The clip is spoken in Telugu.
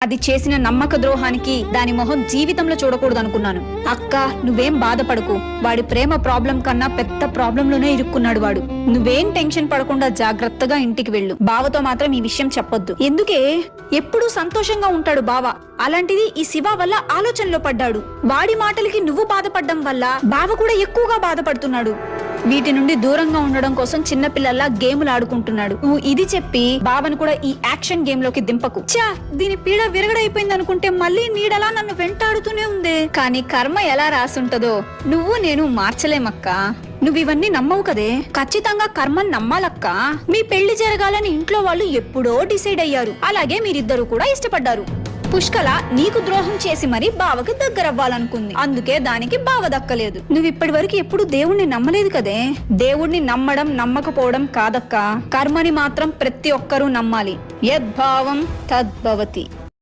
అది చేసిన నమ్మక ద్రోహానికి దాని మొహం జీవితంలో చూడకూడదు అనుకున్నాను. అక్క, నువ్వేం బాధపడకు. వాడి ప్రేమ ప్రాబ్లం కన్నా పెద్ద ప్రాబ్లంలోనే ఇరుక్కున్నాడు వాడు. నువ్వేం టెన్షన్ పడకుండా జాగ్రత్తగా ఇంటికి వెళ్ళు. బావతో మాత్రం ఈ విషయం చెప్పొద్దు. ఎందుకే? ఎప్పుడూ సంతోషంగా ఉంటాడు బావ. అలాంటిది ఈ శివ వల్ల ఆలోచనలో పడ్డాడు. వాడి మాటలకి నువ్వు బాధపడ్డం వల్ల బావ కూడా ఎక్కువగా బాధపడుతున్నాడు. వీటి నుండి దూరంగా ఉండడం కోసం చిన్నపిల్లల్లా గేములు ఆడుకుంటున్నాడు. నువ్వు ఇది చెప్పి బావను కూడా ఈ యాక్షన్ గేమ్ లోకి దింపకు. చా, దీని పీడ విరగడైపోయింది అనుకుంటే మళ్ళీ నీడలా నన్ను వెంటాడుతూనే ఉంది. కానీ కర్మ ఎలా రాసుంటదో నువ్వు నేను మార్చలేమక్క. నువ్వివన్నీ నమ్మవు కదే. ఖచ్చితంగా కర్మని నమ్మాలక్క. మీ పెళ్లి జరగాలని ఇంట్లో వాళ్ళు ఎప్పుడో డిసైడ్ అయ్యారు. అలాగే మీరిద్దరూ కూడా ఇష్టపడ్డారు. పుష్కల నీకు ద్రోహం చేసి మరి బావకి దగ్గరవ్వాలనుకుంది. అందుకే దానికి బావ దక్కలేదు. నువ్వు ఇప్పటి వరకు ఎప్పుడు దేవుణ్ణి నమ్మలేదు కదే. దేవుణ్ణి నమ్మడం నమ్మకపోవడం కాదక్క, కర్మని మాత్రం ప్రతి ఒక్కరూ నమ్మాలి. యద్భావం తద్భవతి.